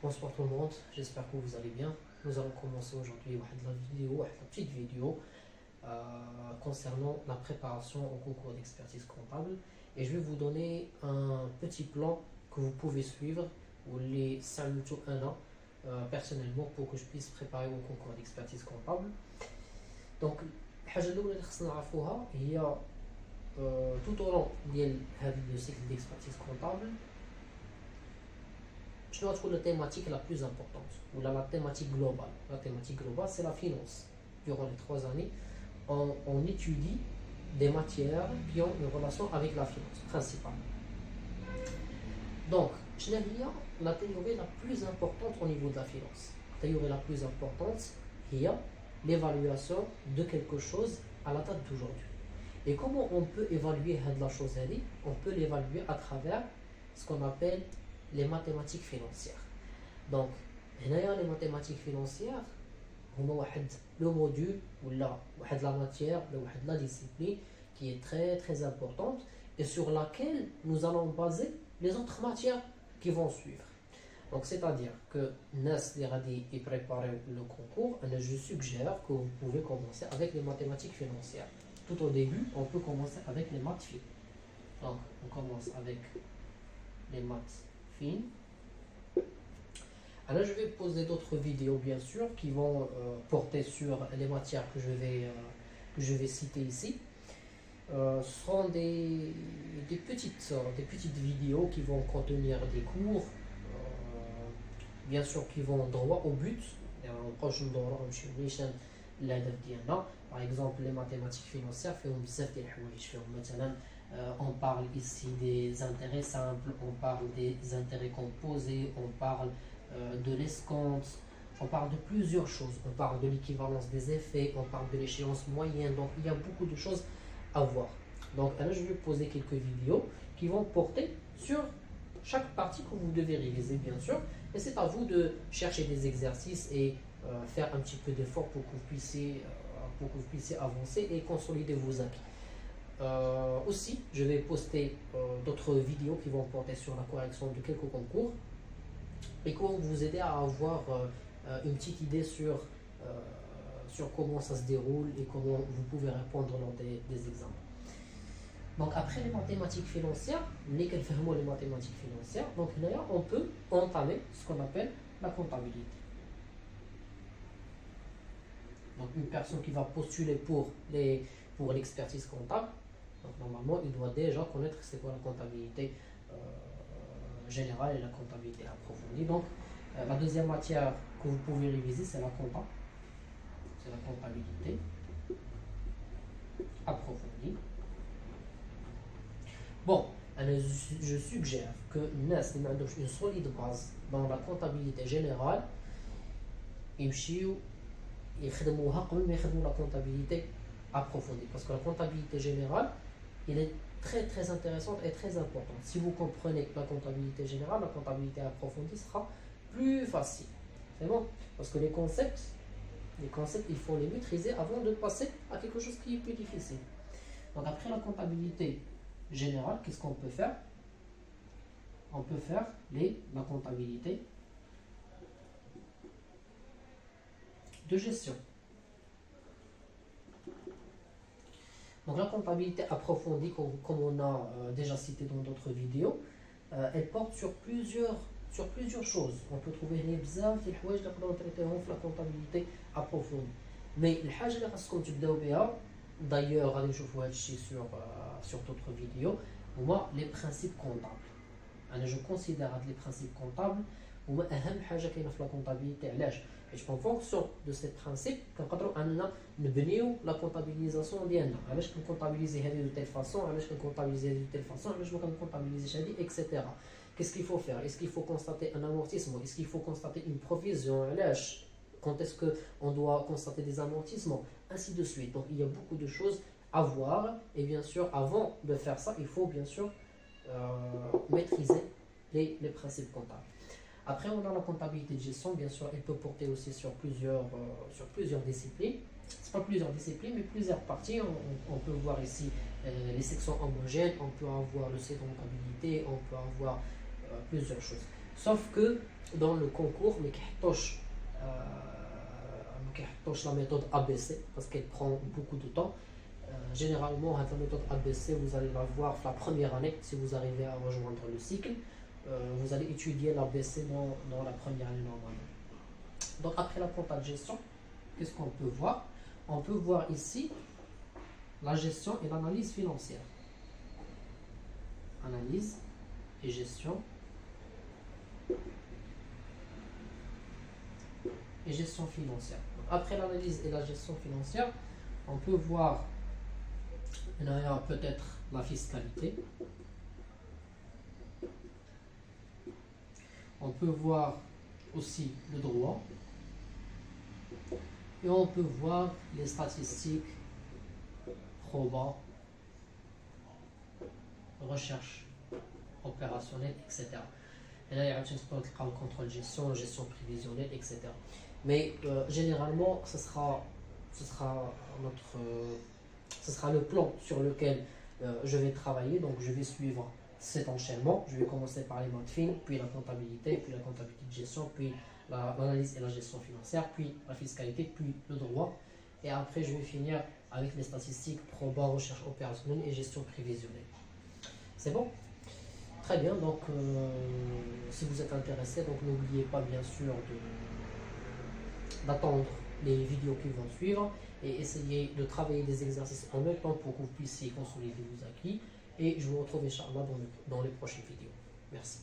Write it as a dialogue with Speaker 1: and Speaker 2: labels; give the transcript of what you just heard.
Speaker 1: Bonsoir tout le monde, j'espère que vous allez bien. Nous allons commencer aujourd'hui la petite vidéo concernant la préparation au concours d'expertise comptable. Et je vais vous donner un petit plan que vous pouvez suivre ou les 5 minutes ou 1 an personnellement pour que je puisse préparer au concours d'expertise comptable. Donc, الحاجة الأولى اللي خصنا نعرفوها هي tout au long ديال هذا le cycle d'expertise comptable. Je dois trouver la thématique la plus importante, ou la thématique globale. La thématique globale, c'est la finance. Durant les 3 années, on étudie des matières qui ont une relation avec la finance, principalement. Donc, la théorie la plus importante au niveau de la finance. La théorie la plus importante, il y a l'évaluation de quelque chose à la date d'aujourd'hui. Et comment on peut évaluer la chose? On peut l'évaluer à travers ce qu'on appelle les mathématiques financières. Donc, les mathématiques financières, le module ou la matière, la discipline qui est très très importante et sur laquelle nous allons baser les autres matières qui vont suivre. Donc, c'est-à-dire que Nas et préparer le concours, je suggère que vous pouvez commencer avec les mathématiques financières. Tout au début, on peut commencer avec les maths fines. Donc, on commence avec les maths fines. Alors, je vais poser d'autres vidéos, bien sûr, qui vont porter sur les matières que je vais citer ici. Ce seront des petites vidéos qui vont contenir des cours, bien sûr, qui vont droit au but. Par exemple, les mathématiques financières, on parle ici des intérêts simples, on parle des intérêts composés, on parle de l'escompte, on parle de plusieurs choses. On parle de l'équivalence des effets, on parle de l'échéance moyenne. Donc, il y a beaucoup de choses à voir. Donc, là, je vais poser quelques vidéos qui vont porter sur chaque partie que vous devez réviser, bien sûr. Et c'est à vous de chercher des exercices et faire un petit peu d'effort pour que vous puissiez avancer et consolider vos acquis. Aussi, je vais poster d'autres vidéos qui vont porter sur la correction de quelques concours et qui vont vous aider à avoir une petite idée sur comment ça se déroule et comment vous pouvez répondre lors des examens. Donc après les mathématiques financières, les mathématiques financières, donc là on peut entamer ce qu'on appelle la comptabilité. Donc une personne qui va postuler pour l'expertise comptable, donc normalement il doit déjà connaître c'est quoi la comptabilité générale et la comptabilité approfondie. Donc la deuxième matière que vous pouvez réviser, c'est la compta. C'est la comptabilité approfondie. Bon, je suggère que Nas une solide base dans la comptabilité générale, ils la comptabilité approfondie. Parce que la comptabilité générale, elle est très très intéressante et très importante. Si vous comprenez la comptabilité générale, la comptabilité approfondie sera plus facile. C'est bon? Parce que les concepts, il faut les maîtriser avant de passer à quelque chose qui est plus difficile. Donc après la comptabilité générale, qu'est-ce qu'on peut faire? On peut faire la comptabilité de gestion. Donc la comptabilité approfondie, comme on a déjà cité dans d'autres vidéos, elle porte sur plusieurs choses. On peut trouver les bzaf des حوايج اللي نقدروا نطريطيهم في la comptabilité approfondie. Mais الحاجة اللي خاصكم تبداو بها, d'ailleurs غادي نشوفوا هذا الشيء sur d'autres vidéos, هما les principes comptables. Je considère les principes comptables هما أهم حاجة كاينة في la comptabilité. علاش؟ حيت en fonction de ces principes كنقدروا أننا نبنيو la comptabilisation ديالنا. علاش كنكونطابيليزي هذه de telle façon, علاش كنكونطابيليزي هذه de telle façon, علاش ما كنكونطابيليزيش هذه, etc. Qu'est-ce qu'il faut faire? Est-ce qu'il faut constater un amortissement? Est-ce qu'il faut constater une provision? Quand est-ce qu'on doit constater des amortissements? Ainsi de suite. Donc il y a beaucoup de choses à voir. Et bien sûr, avant de faire ça, il faut bien sûr maîtriser les principes comptables. Après, on a la comptabilité de gestion. Bien sûr, elle peut porter aussi sur plusieurs disciplines. C'est pas plusieurs disciplines, mais plusieurs parties. On peut voir ici les sections homogènes. On peut avoir le C de comptabilité. On peut avoir plusieurs choses. Sauf que dans le concours, mais qui la méthode ABC parce qu'elle prend beaucoup de temps. Généralement, la méthode ABC, vous allez la voir la première année si vous arrivez à rejoindre le cycle. Vous allez étudier l'ABC dans la première année normalement. Donc après la compta de gestion, qu'est-ce qu'on peut voir? On peut voir ici la gestion et l'analyse financière. Analyse et gestion. Et gestion financière. Donc après l'analyse et la gestion financière, on peut voir peut-être la fiscalité. On peut voir aussi le droit. Et on peut voir les statistiques, proba, recherche opérationnelle, etc. Et là, il y a le contrôle gestion, gestion prévisionnelle, etc. Mais généralement, ce sera le plan sur lequel je vais travailler. Donc, je vais suivre cet enchaînement. Je vais commencer par les modes fines, puis la comptabilité, puis la comptabilité de gestion, puis l'analyse et la gestion financière, puis la fiscalité, puis le droit. Et après, je vais finir avec les statistiques, proba, recherche opérationnelle et gestion prévisionnelle. C'est bon? Très bien, donc si vous êtes intéressé, donc n'oubliez pas bien sûr d'attendre les vidéos qui vont suivre et essayez de travailler des exercices en même temps pour que vous puissiez consolider vos acquis. Et je vous retrouve Inch'Allah dans les prochaines vidéos. Merci.